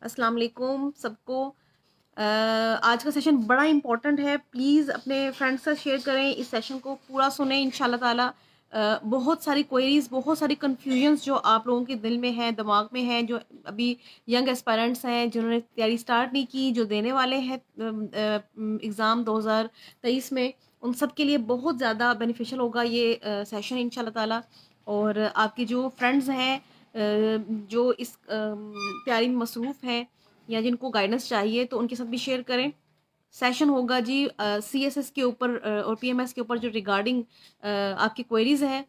अस्सलाम वालेकुम सबको। आज का सेशन बड़ा इम्पोर्टेंट है। प्लीज़ अपने फ्रेंड्स से शेयर करें, इस सेशन को पूरा सुने इंशाल्लाह ताला। बहुत सारी क्वेरीज, बहुत सारी कन्फ्यूजन्स जो आप लोगों के दिल में हैं, दिमाग में हैं, जो अभी यंग एस्पायरेंट्स हैं जिन्होंने तैयारी स्टार्ट नहीं की, जो देने वाले हैं एग्ज़ाम 2023 में, उन सब के लिए बहुत ज़्यादा बेनिफिशियल होगा ये सेशन इंशाल्लाह ताला। और आपके जो फ्रेंड्स हैं जो इस तैयारी में मसरूफ़ हैं या जिनको गाइडेंस चाहिए, तो उनके साथ भी शेयर करें। सेशन होगा जी CSS के ऊपर और PMS के ऊपर, जो रिगार्डिंग आपकी क्वेरीज हैं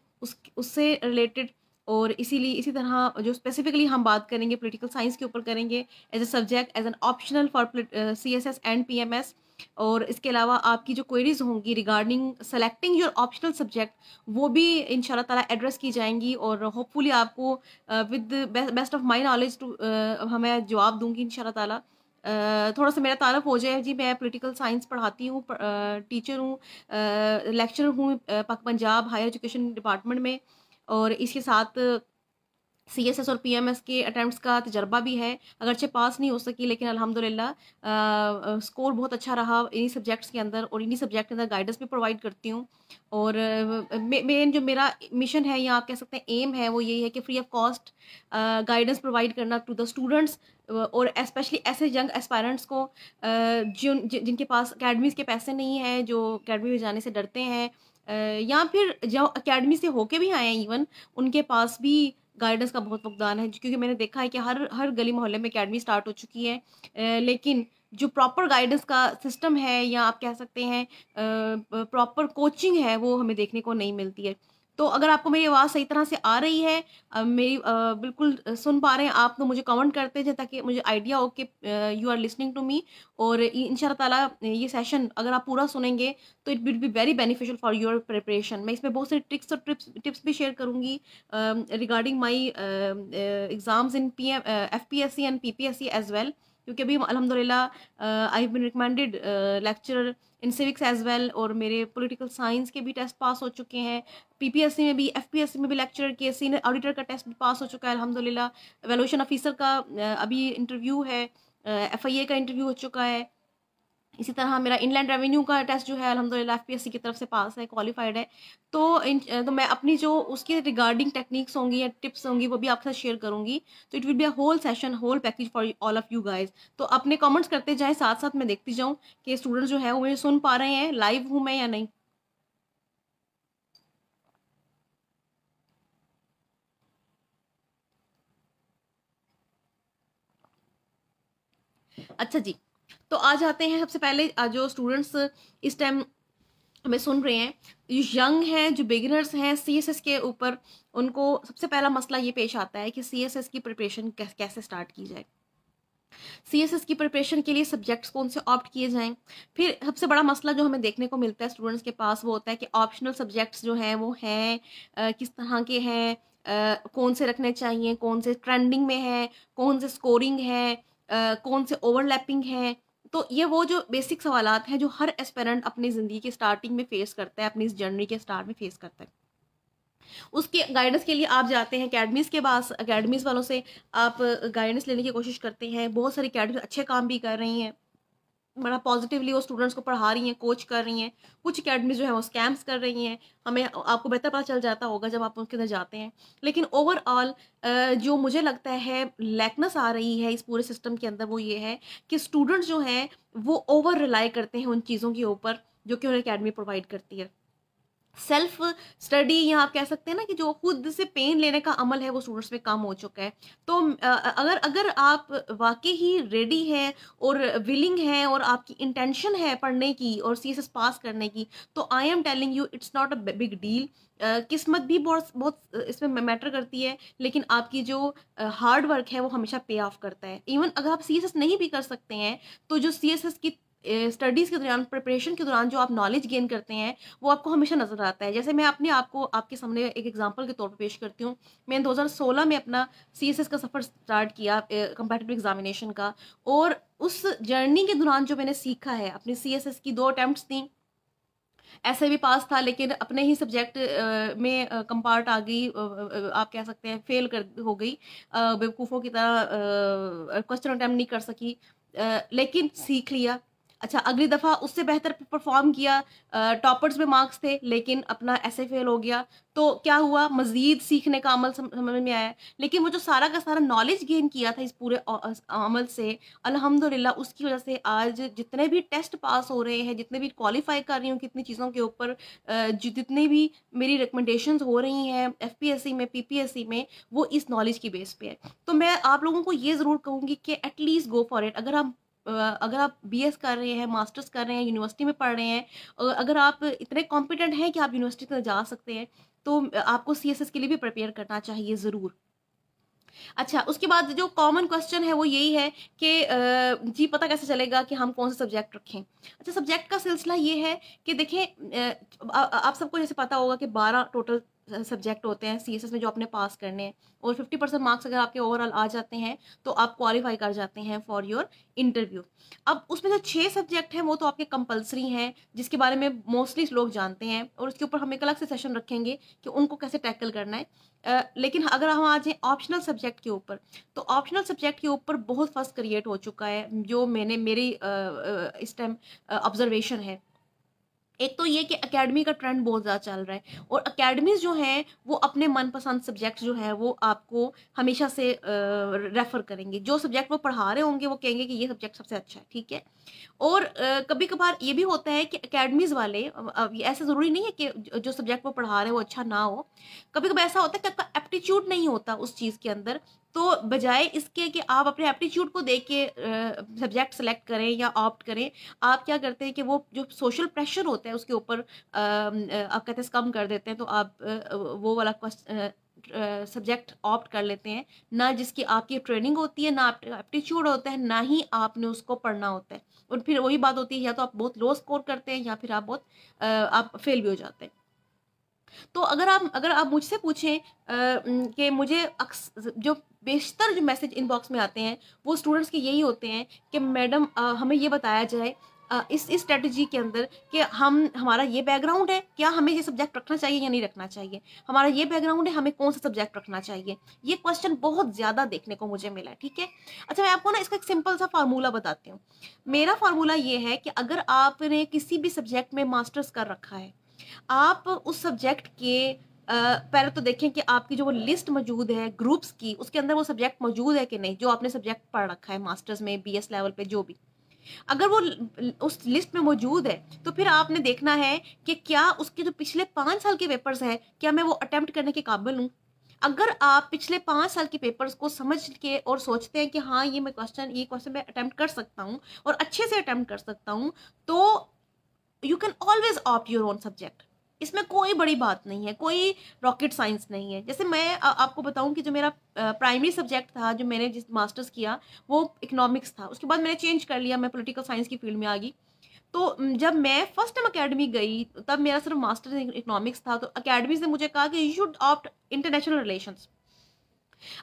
उससे रिलेटेड। और इसीलिए इसी तरह जो स्पेसिफिकली हम बात करेंगे पॉलिटिकल साइंस के ऊपर करेंगे, as a subject, as an optional for CSS and PMS। और इसके अलावा आपकी जो क्वेरीज होंगी regarding selecting your optional subject, वो भी इंशाल्लाह ताला एड्रेस की जाएंगी। और होपफुली आपको with best of my knowledge to मैं जवाब दूंगी इंशाल्लाह ताला। थोड़ा सा मेरा तारुफ हो जाए जी, मैं पॉलिटिकल साइंस पढ़ाती हूँ, टीचर हूँ, लेक्चरर हूँ पाक पंजाब हायर एजुकेशन डिपार्टमेंट में। और इसके साथ CSS और PMS के अटेम्प्ट्स का तजर्बा भी है। अगरचे पास नहीं हो सकी, लेकिन अल्हम्दुलिल्लाह स्कोर बहुत अच्छा रहा इन्हीं सब्जेक्ट्स के अंदर, और इन्हीं सब्जेक्ट के अंदर गाइडेंस भी प्रोवाइड करती हूँ। और मेन जो मेरा मिशन है, या आप कह सकते हैं एम है, वो यही है कि free of cost guidance provide करना टू द स्टूडेंट्स। और स्पेशली ऐसे यंग एस्पायरेंट्स को जिनके पास अकेडमीज़ के पैसे नहीं हैं, जो अकेडमी में जाने से डरते हैं, या फिर जो अकेडमी से होके भी आए हैं इवन, उनके पास भी गाइडेंस का बहुत फुकदान है। क्योंकि मैंने देखा है कि हर हर गली मोहल्ले में अकेडमी स्टार्ट हो चुकी है, लेकिन जो प्रॉपर गाइडेंस का सिस्टम है, या आप कह सकते हैं प्रॉपर कोचिंग है, वो हमें देखने को नहीं मिलती है। तो अगर आपको मेरी आवाज़ सही तरह से आ रही है, मेरी बिल्कुल सुन पा रहे हैं आप, तो मुझे कमेंट करते जाए ताकि मुझे आइडिया हो कि you are listening to me. और इंशाल्लाह ताला ये सेशन अगर आप पूरा सुनेंगे तो it will be very beneficial for your preparation. मैं इसमें बहुत सारी ट्रिक्स और टिप्स भी शेयर करूंगी regarding my exams in FPSC and PPSC as well. क्योंकि अभी अल्हम्दुलिल्लाह I have been recommended lecturer in civics as well, और मेरे पॉलिटिकल साइंस के भी टेस्ट पास हो चुके हैं। PPSC में भी, FPSC में भी लेक्चरर के, सीनियर ऑडिटर का टेस्ट भी पास हो चुका है अल्हम्दुलिल्लाह। वैल्यूएशन ऑफिसर का अभी इंटरव्यू है, FIA का इंटरव्यू हो चुका है। इसी तरह मेरा इनलैंड रेवेन्यू का टेस्ट जो है अल्हम्दुलिल्लाह FPSC की तरफ से पास है, क्वालिफाइड है। तो मैं अपनी जो उसकी रिगार्डिंग टेक्निक्स होंगी या टिप्स होंगी, वो भी आपके साथ शेयर करूंगी। तो it will be a whole session, whole package for all of you guys. तो अपने कमेंट्स करते जाएं, साथ साथ मैं देखती जाऊं कि स्टूडेंट्स जो है वो मुझे सुन पा रहे हैं, लाइव हूं मैं या नहीं। अच्छा जी, तो आ जाते हैं सबसे पहले जो स्टूडेंट्स इस टाइम हमें सुन रहे हैं, जो यंग हैं, जो बिगिनर्स हैं CSS के ऊपर, उनको सबसे पहला मसला ये पेश आता है कि CSS की प्रिपरेशन कैसे स्टार्ट की जाए। CSS की प्रिपरेशन के लिए सब्जेक्ट्स कौन से ऑप्ट किए जाएं। फिर सबसे बड़ा मसला जो हमें देखने को मिलता है स्टूडेंट्स के पास, वो होता है कि ऑप्शनल सब्जेक्ट्स जो हैं वो हैं किस तरह के हैं, कौन से रखने चाहिए, कौन से ट्रेंडिंग में है, कौन से स्कोरिंग है, कौन से ओवरलैपिंग है। तो ये वो जो बेसिक सवालात हैं जो हर एस्पिरेंट अपनी ज़िंदगी के स्टार्टिंग में फेस करता है, अपनी इस जर्नी के स्टार्ट में फेस करता है। उसके गाइडेंस के लिए आप जाते हैं अकेडमीज़ के पास, अकेडमीज़ वालों से आप गाइडेंस लेने की कोशिश करते हैं। बहुत सारी अकेडमी अच्छे काम भी कर रही हैं, बड़ा पॉजिटिवली वो स्टूडेंट्स को पढ़ा रही हैं, कोच कर रही हैं। कुछ अकेडमीज जो है वो स्कैम्स कर रही हैं, हमें आपको बेहतर पता चल जाता होगा जब आप उनके अंदर जाते हैं। लेकिन ओवरऑल जो मुझे लगता है लैकनेस आ रही है इस पूरे सिस्टम के अंदर, वो ये है कि स्टूडेंट्स जो हैं वो ओवर रिलाई करते हैं उन चीज़ों के ऊपर जो कि उन्हें अकेडमी प्रोवाइड करती है। सेल्फ स्टडी, या आप कह सकते हैं ना कि जो खुद से पेन लेने का अमल है वो स्टूडेंट्स में कम हो चुका है। तो अगर अगर आप वाकई ही रेडी हैं और विलिंग हैं और आपकी इंटेंशन है पढ़ने की और CSS पास करने की, तो I am telling you it's not a big deal. किस्मत भी बहुत बहुत इसमें मैटर करती है, लेकिन आपकी जो हार्ड वर्क है वो हमेशा पे ऑफ करता है। इवन अगर आप CSS नहीं भी कर सकते हैं, तो जो CSS की स्टडीज़ के दौरान, प्रिपरेशन के दौरान जो आप नॉलेज गेन करते हैं, वो आपको हमेशा नज़र आता है। जैसे मैं अपने आप को आपके सामने एक एग्जांपल के तौर पे पेश करती हूँ। मैंने 2016 में अपना CSS का सफ़र स्टार्ट किया, कंपेटिटिव एग्जामिनेशन का। और उस जर्नी के दौरान जो मैंने सीखा है, अपनी CSS की 2 अटेम्प्ट्स थी, ऐसे भी पास था, लेकिन अपने ही सब्जेक्ट में कंपार्ट आ गई, आप कह सकते हैं फेल कर हो गई, बेवकूफ़ों की तरह क्वेश्चन अटेम्प्ट नहीं कर सकी, लेकिन सीख लिया। अच्छा, अगली दफ़ा उससे बेहतर परफॉर्म किया, टॉपर्स में मार्क्स थे, लेकिन अपना ऐसे फेल हो गया। तो क्या हुआ, मज़ीद सीखने का अमल समझ में आया। लेकिन वो जो सारा का सारा नॉलेज गेन किया था इस पूरे अमल से, अल्हम्दुलिल्लाह उसकी वजह से आज जितने भी टेस्ट पास हो रहे हैं, जितने भी क्वालिफाई कर रही हूँ कितनी चीज़ों के ऊपर, जितनी भी मेरी रिकमेंडेशंस हो रही हैं एफपीएससी में, पीपीएससी में, वो इस नॉलेज की बेस पे है। तो मैं आप लोगों को ये ज़रूर कहूँगी कि एटलीस्ट गो फॉर इट। अगर आप बीएस कर रहे हैं, मास्टर्स कर रहे हैं, यूनिवर्सिटी में पढ़ रहे हैं, अगर आप इतने कॉम्पिटेंट हैं कि आप यूनिवर्सिटी तक जा सकते हैं, तो आपको सीएसएस के लिए भी प्रिपेयर करना चाहिए ज़रूर। अच्छा, उसके बाद जो कॉमन क्वेश्चन है वो यही है कि जी पता कैसे चलेगा कि हम कौन सा सब्जेक्ट रखें। अच्छा, सब्जेक्ट का सिलसिला ये है कि देखें, आप सबको जैसे पता होगा कि 12 टोटल सब्जेक्ट होते हैं सीएसएस में जो आपने पास करने हैं, और 50% मार्क्स अगर आपके ओवरऑल आ जाते हैं तो आप क्वालिफाई कर जाते हैं फॉर योर इंटरव्यू। अब उसमें जो 6 सब्जेक्ट हैं वो तो आपके कंपलसरी हैं, जिसके बारे में मोस्टली लोग जानते हैं, और उसके ऊपर हम एक अलग से सेशन रखेंगे कि उनको कैसे टैकल करना है। लेकिन अगर हम आ जाएँ ऑप्शनल सब्जेक्ट के ऊपर, तो ऑप्शनल सब्जेक्ट के ऊपर बहुत फर्स्ट क्रिएट हो चुका है, जो मेरी इस टाइम ऑब्जर्वेशन है। एक तो ये कि एकेडमी का ट्रेंड बहुत ज़्यादा चल रहा है, और एकेडमीज जो हैं वो अपने मनपसंद सब्जेक्ट जो है वो आपको हमेशा से रेफर करेंगे। जो सब्जेक्ट वो पढ़ा रहे होंगे वो कहेंगे कि ये सब्जेक्ट सबसे अच्छा है, ठीक है। और कभी कभार ये भी होता है कि एकेडमीज वाले, अब ये ऐसा ज़रूरी नहीं है कि जो सब्जेक्ट वो पढ़ा रहे हैं वो अच्छा ना हो। कभी कभी ऐसा होता है कि आपका एप्टीट्यूड नहीं होता उस चीज़ के अंदर, तो बजाय इसके कि आप अपने एप्टीट्यूड को देख के सब्जेक्ट सेलेक्ट करें या ऑप्ट करें, आप क्या करते हैं कि वो जो सोशल प्रेशर होता है उसके ऊपर आप कहते हैं कम कर देते हैं, तो आप वो वाला सब्जेक्ट ऑप्ट कर लेते हैं, ना जिसकी आपकी ट्रेनिंग होती है, ना एप्टीट्यूड होता है, ना ही आपने उसको पढ़ना होता है। और फिर वही बात होती है, या तो आप बहुत लो स्कोर करते हैं या फिर आप फेल भी हो जाते हैं। तो अगर आप मुझसे पूछें कि मुझे जो बेशतर जो मैसेज इनबॉक्स में आते हैं वो स्टूडेंट्स के यही होते हैं कि मैडम हमें ये बताया जाए इस स्ट्रेटजी के अंदर कि हमारा ये बैकग्राउंड है, क्या हमें ये सब्जेक्ट रखना चाहिए या नहीं रखना चाहिए, हमारा ये बैकग्राउंड है, हमें कौन सा सब्जेक्ट रखना चाहिए। ये क्वेश्चन बहुत ज़्यादा देखने को मुझे मिला है, ठीक है। अच्छा, मैं आपको ना इसका एक सिंपल सा फार्मूला बताती हूँ। मेरा फार्मूला ये है कि अगर आपने किसी भी सब्जेक्ट में मास्टर्स कर रखा है, आप उस सब्जेक्ट के पहले तो देखें कि आपकी जो वो लिस्ट मौजूद है ग्रुप्स की, उसके अंदर वो सब्जेक्ट मौजूद है कि नहीं, जो आपने सब्जेक्ट पढ़ रखा है मास्टर्स में, बीएस लेवल पे, जो भी। अगर वो उस लिस्ट में मौजूद है, तो फिर आपने देखना है कि क्या उसके जो पिछले 5 साल के पेपर्स हैं, क्या मैं वो अटेम्प्ट करने के काबिल हूँ। अगर आप पिछले 5 साल के पेपर्स को समझ के और सोचते हैं कि हाँ ये क्वेश्चन मैं अटेम्प्ट कर सकता हूँ और अच्छे से अटेम्प्ट कर सकता हूँ, तो you can always opt your own subject. इसमें कोई बड़ी बात नहीं है, कोई रॉकेट साइंस नहीं है। जैसे मैं आपको बताऊं कि जो मेरा प्राइमरी सब्जेक्ट था, जो मैंने जिस मास्टर्स किया, वो इकोनॉमिक्स था। उसके बाद मैंने चेंज कर लिया, मैं पॉलिटिकल साइंस की फील्ड में आ गई। तो जब मैं फर्स्ट टाइम अकेडमी गई, तब मेरा सिर्फ मास्टर्स इकोनॉमिक्स था, तो अकेडमी ने मुझे कहा कि you should opt international relations.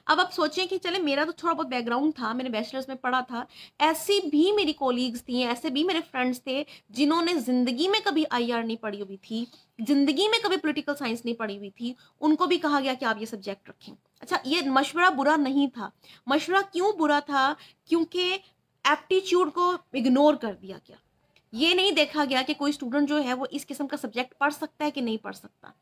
अब आप सोचें कि चले मेरा तो थोड़ा बहुत बैकग्राउंड था, मैंने बैचलर्स में पढ़ा था, ऐसी भी मेरी कोलीग्स थी, ऐसे भी मेरे फ्रेंड्स थे जिन्होंने ज़िंदगी में कभी आईआर नहीं पढ़ी हुई थी, ज़िंदगी में कभी पॉलिटिकल साइंस नहीं पढ़ी हुई थी, उनको भी कहा गया कि आप ये सब्जेक्ट रखें। अच्छा, ये मशवरा बुरा नहीं था। मशवरा क्यों बुरा था? क्योंकि एप्टीट्यूड को इग्नोर कर दिया गया। ये नहीं देखा गया कि कोई स्टूडेंट जो है वो इस किस्म का सब्जेक्ट पढ़ सकता है कि नहीं पढ़ सकता।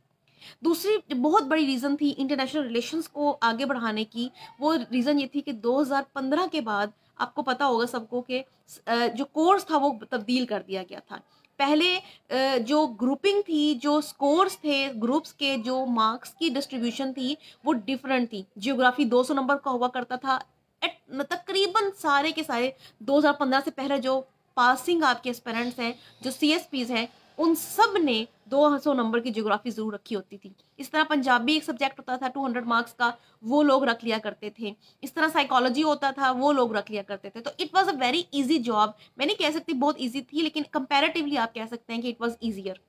दूसरी बहुत बड़ी रीज़न थी इंटरनेशनल रिलेशंस को आगे बढ़ाने की। वो रीज़न ये थी कि 2015 के बाद आपको पता होगा सबको कि जो कोर्स था वो तब्दील कर दिया गया था। पहले जो ग्रुपिंग थी, जो स्कोर्स थे, ग्रुप्स के जो मार्क्स की डिस्ट्रीब्यूशन थी, वो डिफरेंट थी। जियोग्राफी 200 नंबर का हुआ करता था। तकरीबन सारे के सारे 2015 से पहले जो पासिंग आपके एस्पिरेंट्स हैं, जो सीएसपीज हैं, उन सब ने 200 नंबर की ज्योग्राफी जरूर रखी होती थी। इस तरह पंजाबी एक सब्जेक्ट होता था 200 मार्क्स का, वो लोग रख लिया करते थे। इस तरह साइकोलॉजी होता था, वो लोग रख लिया करते थे। तो it was a very easy job. मैं नहीं कह सकती बहुत इजी थी, लेकिन कंपैरेटिवली आप कह सकते हैं कि इट वाज इजियर।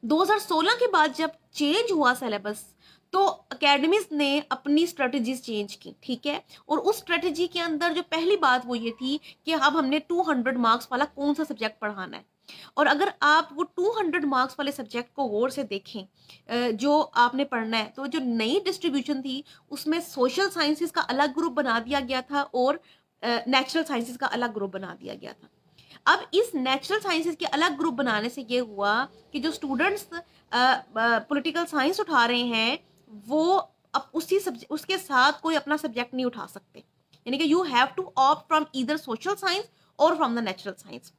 2016 के बाद जब चेंज हुआ सिलेबस, तो अकेडमीज ने अपनी स्ट्रेटजीज चेंज की, ठीक है। और उस स्ट्रेटजी के अंदर जो पहली बात वो ये थी कि अब हमने 200 मार्क्स वाला कौन सा सब्जेक्ट पढ़ाना है। और अगर आप वो 200 मार्क्स वाले सब्जेक्ट को गौर से देखें जो आपने पढ़ना है, तो जो नई डिस्ट्रीब्यूशन थी उसमें सोशल साइंसेस का अलग ग्रुप बना दिया गया था और नेचुरल साइंसेस का अलग ग्रुप बना दिया गया था। अब इस नेचुरल साइंसेस के अलग ग्रुप बनाने से ये हुआ कि जो स्टूडेंट्स पॉलिटिकल साइंस उठा रहे हैं वो अब उसके साथ कोई अपना सब्जेक्ट नहीं उठा सकते, यानी कि you have to opt from either social science और फ्रॉम द नेचुरल साइंस।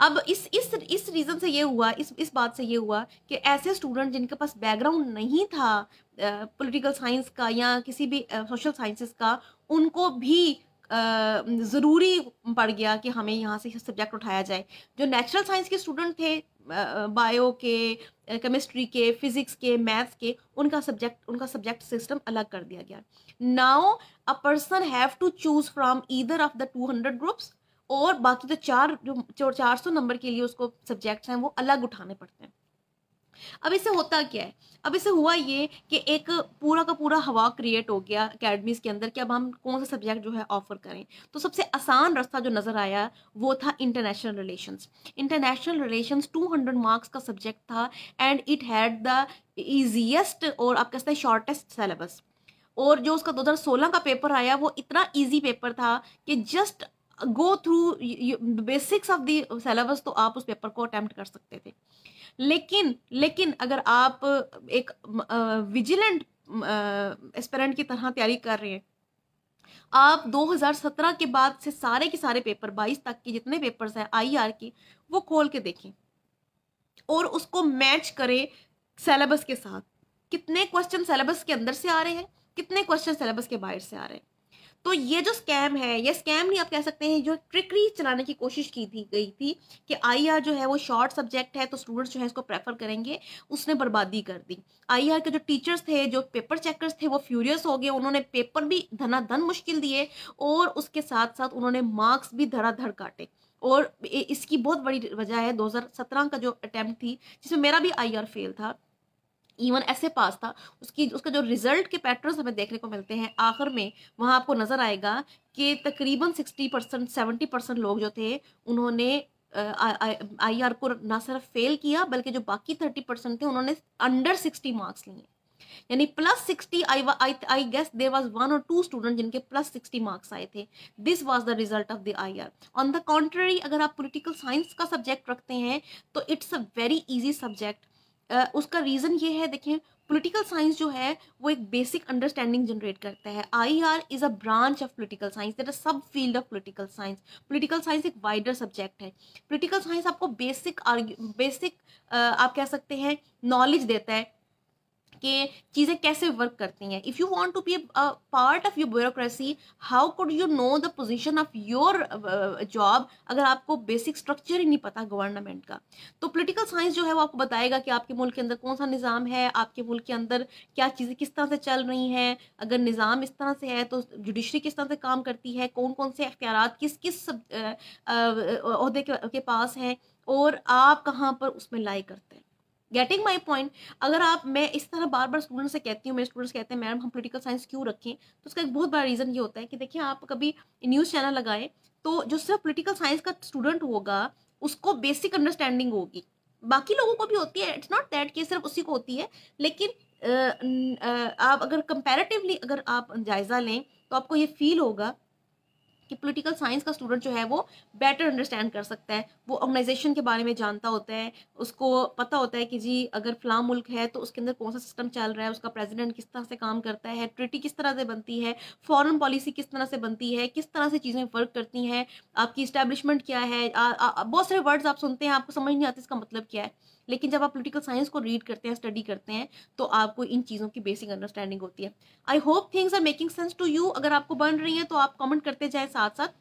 अब इस रीजन से ये हुआ, इस बात से ये हुआ कि ऐसे स्टूडेंट जिनके पास बैकग्राउंड नहीं था पॉलिटिकल साइंस का या किसी भी सोशल साइंसेस का, उनको भी ज़रूरी पड़ गया कि हमें यहाँ से सब्जेक्ट उठाया जाए। जो नेचुरल साइंस के स्टूडेंट थे, बायो के, केमिस्ट्री के, फिजिक्स के, मैथ्स के, उनका सब्जेक्ट सिस्टम अलग कर दिया गया। Now a person have to choose from either of the 200 groups, और बाकी तो 400 नंबर के लिए उसको सब्जेक्ट्स हैं वो अलग उठाने पड़ते हैं। अब इससे होता क्या है, अब इससे हुआ ये कि एक पूरा का पूरा हवा क्रिएट हो गया अकेडमीज के अंदर कि अब हम कौन सा सब्जेक्ट जो है ऑफर करें। तो सबसे आसान रास्ता जो नज़र आया वो था international relations. International relations 200 marks का सब्जेक्ट था and it had the easiest और आप कहते हैं शॉर्टेस्ट सिलेबस। और जो उसका 2016 का पेपर आया वो इतना ईजी पेपर था कि just go through basics of the syllabus तो आप उस पेपर को अटेम्प्ट कर सकते थे। लेकिन अगर आप एक विजिलेंट एस्पिरेंट की तरह तैयारी कर रहे हैं, आप 2017 के बाद से सारे के सारे पेपर 22 तक के जितने पेपर्स हैं आईआर के, वो खोल के देखें और उसको मैच करें सिलेबस के साथ। कितने क्वेश्चन सिलेबस के अंदर से आ रहे हैं, कितने क्वेश्चन सिलेबस के बाहर से आ रहे हैं। तो ये जो स्कैम है, ये स्कैम नहीं आप कह सकते हैं, जो ट्रिकरी चलाने की कोशिश की थी गई थी कि आईआर जो है वो शॉर्ट सब्जेक्ट है तो स्टूडेंट्स जो है इसको प्रेफर करेंगे, उसने बर्बादी कर दी। आईआर के जो टीचर्स थे, जो पेपर चेकर्स थे, वो फ्यूरियस हो गए, उन्होंने पेपर भी धनाधन मुश्किल दिए और उसके साथ साथ उन्होंने मार्क्स भी धड़ाधड़ काटे। और इसकी बहुत बड़ी वजह है 2017 का जो अटेम्प्ट थी जिसमें मेरा भी आईआर फेल था, इवन ऐसे पास था, उसका जो रिजल्ट के पैटर्न्स हमें देखने को मिलते हैं आखिर में, वहाँ आपको नजर आएगा कि तकरीबन 60% 70% लोग जो थे उन्होंने आईआर को ना सिर्फ फेल किया बल्कि जो बाकी 30% थे उन्होंने अंडर 60 मार्क्स लिए, यानी +60। आई गेस देयर वाज 1 और 2 स्टूडेंट जिनके +60 मार्क्स आए थे। This was the result of the IR. On the contrary, अगर आप पॉलिटिकल साइंस का सब्जेक्ट रखते हैं तो it's a very easy subject. उसका रीज़न ये है, देखें, पॉलिटिकल साइंस जो है वो एक बेसिक अंडरस्टैंडिंग जनरेट करता है। IR is a branch of political science, that is sub field of political science. Political science एक वाइडर सब्जेक्ट है। पॉलिटिकल साइंस आपको बेसिक आप कह सकते हैं नॉलेज देता है कि चीज़ें कैसे वर्क करती हैं। If you want to be a part of your bureaucracy, how could you know the position of your job अगर आपको बेसिक स्ट्रक्चर ही नहीं पता गवर्नमेंट का। तो पॉलिटिकल साइंस जो है वो आपको बताएगा कि आपके मुल्क के अंदर कौन सा निज़ाम है, आपके मुल्क के अंदर क्या चीज़ें किस तरह से चल रही हैं, अगर निज़ाम इस तरह से है तो जुडिशरी किस तरह से काम करती है, कौन कौन से अख्तियारात किस किस ओहदे के पास हैं और आप कहाँ पर उसमें लाई करते हैं। Getting my point. अगर आप, मैं इस तरह बार बार स्टूडेंट से कहती हूँ, मेरे स्टूडेंट्स कहते हैं मैडम हम पॉलिटिकल साइंस क्यों रखें, तो उसका एक बहुत बड़ा रीज़न ये होता है कि देखिए आप कभी न्यूज़ चैनल लगाएं तो जो सिर्फ पॉलिटिकल साइंस का स्टूडेंट होगा उसको बेसिक अंडरस्टैंडिंग होगी, बाकी लोगों को भी होती है, इट्स नॉट दैट कि सिर्फ उसी को होती है, लेकिन आप अगर कंपैरेटिवली अगर आप जायज़ा लें तो आपको ये फील होगा कि पॉलिटिकल साइंस का स्टूडेंट जो है वो बेटर अंडरस्टैंड कर सकता है, वो ऑर्गेनाइजेशन के बारे में जानता होता है, उसको पता होता है कि जी अगर फलां मुल्क है तो उसके अंदर कौन सा सिस्टम चल रहा है, उसका प्रेसिडेंट किस तरह से काम करता है, ट्रिटी किस तरह से बनती है, फॉरेन पॉलिसी किस तरह से बनती है, किस तरह से चीज़ें वर्क करती हैं, आपकी इस्टेब्लिशमेंट क्या है। बहुत सारे वर्ड्स आप सुनते हैं, आपको समझ नहीं आती इसका मतलब क्या है, लेकिन जब आप पॉलिटिकल साइंस को रीड करते हैं, स्टडी करते हैं, तो आपको इन चीज़ों की बेसिक अंडरस्टैंडिंग होती है। I hope things are making sense to you. अगर आपको बन रही है तो आप कमेंट करते जाएं साथ साथ।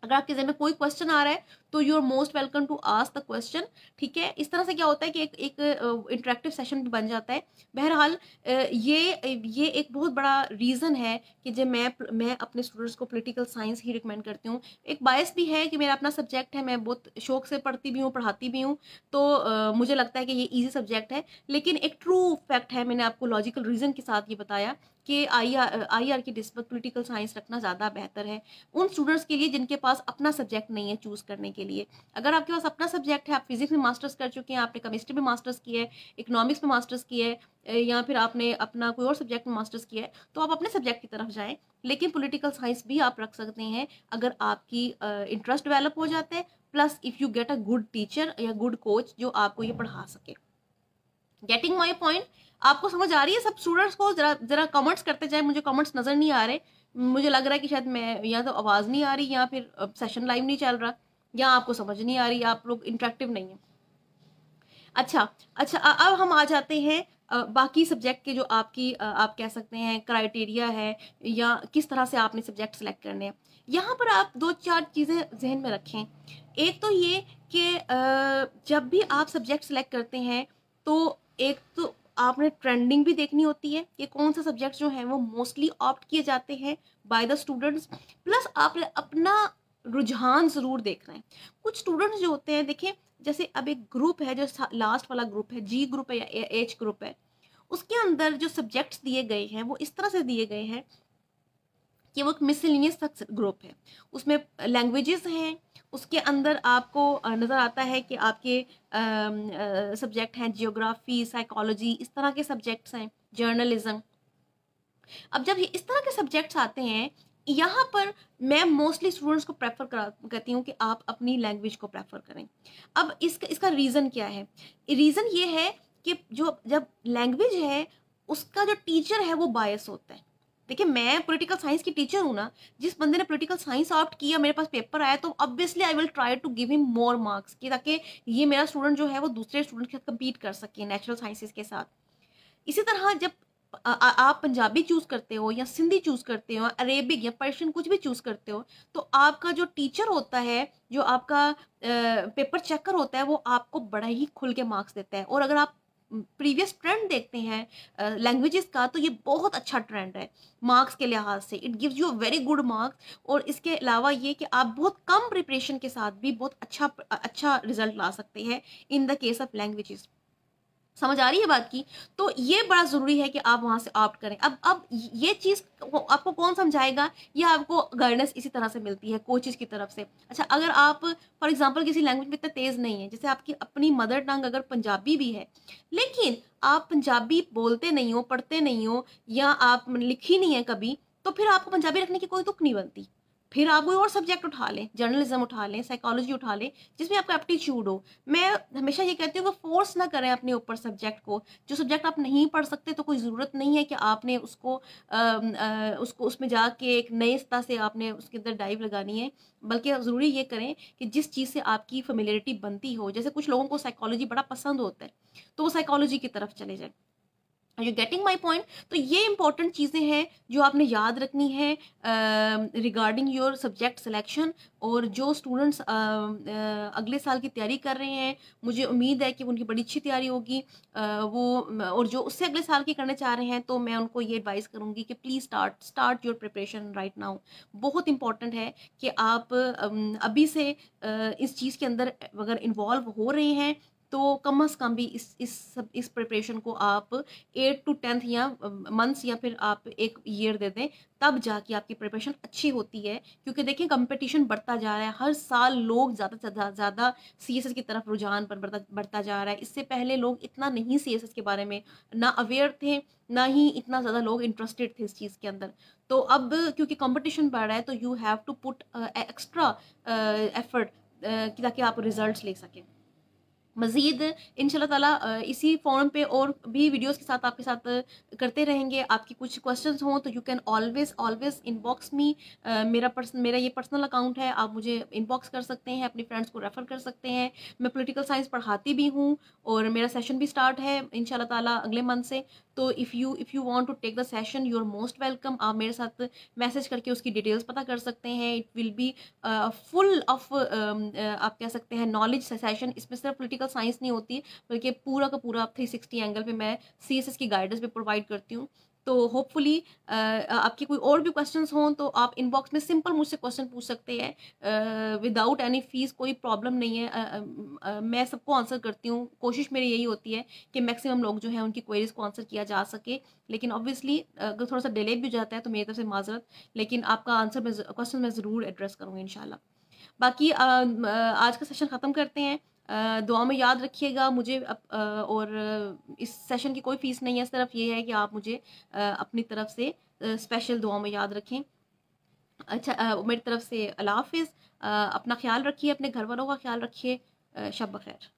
अगर आपके जहन में कोई क्वेश्चन आ रहा है तो you are most welcome to ask the question. ठीक है, इस तरह से क्या होता है कि एक इंटरेक्टिव सेशन भी बन जाता है। बहरहाल ये एक बहुत बड़ा रीज़न है कि जब मैं अपने स्टूडेंट्स को पॉलिटिकल साइंस ही रिकमेंड करती हूँ। एक बायस भी है कि मेरा अपना सब्जेक्ट है, मैं बहुत शौक से पढ़ती भी हूँ, पढ़ाती भी हूँ, तो मुझे लगता है कि ये ईजी सब्जेक्ट है, लेकिन एक ट्रू फैक्ट है, मैंने आपको लॉजिकल रीज़न के साथ ये बताया कि IR की निस्बत पॉलिटिकल साइंस रखना ज़्यादा बेहतर है उन स्टूडेंट्स के लिए जिनके पास अपना सब्जेक्ट नहीं है चूज़ करने के लिए। अगर आपके पास अपना सब्जेक्ट है, आप फिजिक्स में मास्टर्स कर चुके हैं, आपने केमिस्ट्री में मास्टर्स किया है, इकोनॉमिक्स में मास्टर्स किया है, या फिर आपने अपना कोई और सब्जेक्ट में मास्टर्स किया है, तो आप अपने सब्जेक्ट की तरफ जाएं। लेकिन पॉलिटिकल साइंस भी आप रख सकते हैं अगर आपकी इंटरेस्ट डेवलप हो जाता है, plus if you get a good teacher या गुड कोच जो आपको ये पढ़ा सके। Getting my point? आपको समझ आ रही है? सब स्टूडेंट्स को जरा जरा कमेंट्स करते जाए, मुझे कमेंट्स नज़र नहीं आ रहे, मुझे लग रहा है कि शायद मैं या तो आवाज़ नहीं आ रही या फिर सेशन लाइव नहीं चल रहा, या आपको समझ नहीं आ रही, आप लोग इंटरेक्टिव नहीं है। अच्छा अच्छा, अब हम आ जाते हैं बाकी सब्जेक्ट के जो आपकी आप कह सकते हैं क्राइटेरिया है या किस तरह से आपने सब्जेक्ट सेलेक्ट करने हैं। यहाँ पर आप 2-4 चीज़ें जहन में रखें। एक तो ये कि जब भी आप सब्जेक्ट सेलेक्ट करते हैं तो एक तो आपने ट्रेंडिंग भी देखनी होती है कि कौन सा सब्जेक्ट जो है वो मोस्टली ऑप्ट किए जाते हैं बाय द स्टूडेंट्स, प्लस आपने अपना रुझान ज़रूर देखना है। कुछ स्टूडेंट्स जो होते हैं, देखें जैसे अब एक ग्रुप है जो लास्ट वाला ग्रुप है, जी ग्रुप है या एच ग्रुप है, उसके अंदर जो सब्जेक्ट्स दिए गए हैं वो इस तरह से दिए गए हैं कि वो एक मिसलिनियस ग्रुप है। उसमें लैंग्वेजेस हैं, उसके अंदर आपको नज़र आता है कि आपके सब्जेक्ट हैं जियोग्राफी, साइकोलॉजी, इस तरह के सब्जेक्ट्स हैं, जर्नलिज्म। अब जब ये इस तरह के सब्जेक्ट्स आते हैं, यहाँ पर मैं मोस्टली स्टूडेंट्स को प्रेफर कहती हूँ कि आप अपनी लैंग्वेज को प्रेफर करें। अब इसका रीज़न क्या है? रीज़न ये है कि जो जब लैंग्वेज है उसका जो टीचर है वो बायस होता है। देखिए, मैं पॉलिटिकल साइंस की टीचर हूँ ना, जिस बंदे ने पॉलिटिकल साइंस ऑप्ट किया, मेरे पास पेपर आया, तो obviously I will try to give him more marks, कि ताकि ये मेरा स्टूडेंट जो है वो दूसरे स्टूडेंट के साथ कम्पीट कर सके नेचुरल साइंसेज के साथ। इसी तरह जब आप पंजाबी चूज करते हो या सिंधी चूज करते हो, अरेबिक या पर्शियन कुछ भी चूज करते हो, तो आपका जो टीचर होता है, जो आपका पेपर चेकर होता है, वो आपको बड़ा ही खुल के मार्क्स देता है। और अगर आप प्रीवियस ट्रेंड देखते हैं लैंग्वेजेस का, तो ये बहुत अच्छा ट्रेंड है मार्क्स के लिहाज से। It gives you a very good marks. और इसके अलावा ये कि आप बहुत कम प्रिपरेशन के साथ भी बहुत अच्छा रिजल्ट ला सकते हैं in the case of languages. समझ आ रही है बात की? तो ये बड़ा ज़रूरी है कि आप वहाँ से ऑप्ट करें। अब ये चीज़ आपको कौन समझाएगा? ये आपको गाइडेंस इसी तरह से मिलती है कोचेज़ की तरफ से। अच्छा, अगर आप फॉर एग्ज़ाम्पल किसी लैंग्वेज में इतना तेज़ नहीं है, जैसे आपकी अपनी मदर टंग अगर पंजाबी भी है, लेकिन आप पंजाबी बोलते नहीं हो, पढ़ते नहीं हो, या आप लिखी नहीं है कभी, तो फिर आपको पंजाबी रखने की कोई तुक नहीं बनती। फिर आप कोई और सब्जेक्ट उठा लें, जर्नलिज्म उठा लें, साइकोलॉजी उठा लें, जिसमें आपका एप्टीट्यूड हो। मैं हमेशा ये कहती हूँ कि फोर्स ना करें अपने ऊपर सब्जेक्ट को। जो सब्जेक्ट आप नहीं पढ़ सकते, तो कोई ज़रूरत नहीं है कि आपने उसको उसमें जाके एक नए सतह से आपने उसके अंदर डाइव लगानी है। बल्कि ज़रूरी ये करें कि जिस चीज़ से आपकी फेमिलियरिटी बनती हो। जैसे कुछ लोगों को साइकोलॉजी बड़ा पसंद होता है, तो वो साइकोलॉजी की तरफ चले जाए। You getting my point? तो ये इंपॉर्टेंट चीज़ें हैं जो आपने याद रखनी है रिगार्डिंग योर सब्जेक्ट सिलेक्शन। और जो स्टूडेंट्स अगले साल की तैयारी कर रहे हैं, मुझे उम्मीद है कि उनकी बड़ी अच्छी तैयारी होगी। और जो उससे अगले साल की करने चाह रहे हैं, तो मैं उनको ये एडवाइस करूँगी कि please start your preparation right now. बहुत इंपॉर्टेंट है कि आप अभी से इस चीज़ के अंदर अगर इन्वॉल्व हो रहे हैं, तो कम से कम भी इस प्रिपरेशन को आप 8 to 10 या मंथ्स या फिर आप 1 ईयर दे दें, तब जाके आपकी प्रिपरेशन अच्छी होती है। क्योंकि देखिए, कंपटीशन बढ़ता जा रहा है, हर साल लोग ज़्यादा से ज़्यादा सीएसएस की तरफ रुझान पर बढ़ता जा रहा है। इससे पहले लोग इतना नहीं सीएसएस के बारे में ना अवेयर थे, ना ही इतना ज़्यादा लोग इंटरेस्टेड थे इस चीज़ के अंदर। तो अब क्योंकि कंपटीशन बढ़ रहा है, तो you have to put extra effort ताकि आप रिजल्ट्स ले सकें। मज़ीद इंशाल्लाह ताला इसी फ़ोरम पे और भी वीडियोस के साथ आपके साथ करते रहेंगे। आपकी कुछ क्वेश्चंस हों तो यू कैन ऑलवेज़ इनबॉक्स मी। मेरा ये पर्सनल अकाउंट है, आप मुझे इनबॉक्स कर सकते हैं, अपनी फ्रेंड्स को रेफ़र कर सकते हैं। मैं पॉलिटिकल साइंस पढ़ाती भी हूँ और मेरा सेशन भी स्टार्ट है इंशाल्लाह ताला अगले मंथ से। तो if you want to take the session, you are most welcome. आप मेरे साथ मैसेज करके उसकी डिटेल्स पता कर सकते हैं। It will B full of आप कह सकते हैं नॉलेज सेशन। इसमें सिर्फ पॉलिटिकल साइंस नहीं होती, बल्कि पूरा का पूरा 360 एंगल पे मैं सीएसएस की गाइडेंस भी प्रोवाइड करती हूँ। तो होपफुली आपके कोई और भी क्वेश्चंस हों तो आप इनबॉक्स में सिंपल मुझसे क्वेश्चन पूछ सकते हैं विदाउट एनी फीस, कोई प्रॉब्लम नहीं है। मैं सबको आंसर करती हूँ, कोशिश मेरी यही होती है कि मैक्सिमम लोग जो है उनकी क्वेरीज को आंसर किया जा सके। लेकिन ऑब्वियसली अगर थोड़ा सा डिले भी हो जाता है तो मेरी तरफ से माजरत, लेकिन आपका आंसर मैं क्वेश्चन मैं ज़रूर एड्रेस करूँगी इंशाल्लाह। बाकी आज का सेशन ख़त्म करते हैं। दुआ में याद रखिएगा मुझे और इस सेशन की कोई फ़ीस नहीं है, सिर्फ ये है कि आप मुझे अपनी तरफ से स्पेशल दुआ में याद रखें। अच्छा, मेरी तरफ से अल्लाह हाफ़िज़। अपना ख़्याल रखिए, अपने घर वालों का ख़्याल रखिए। शब बख़ैर।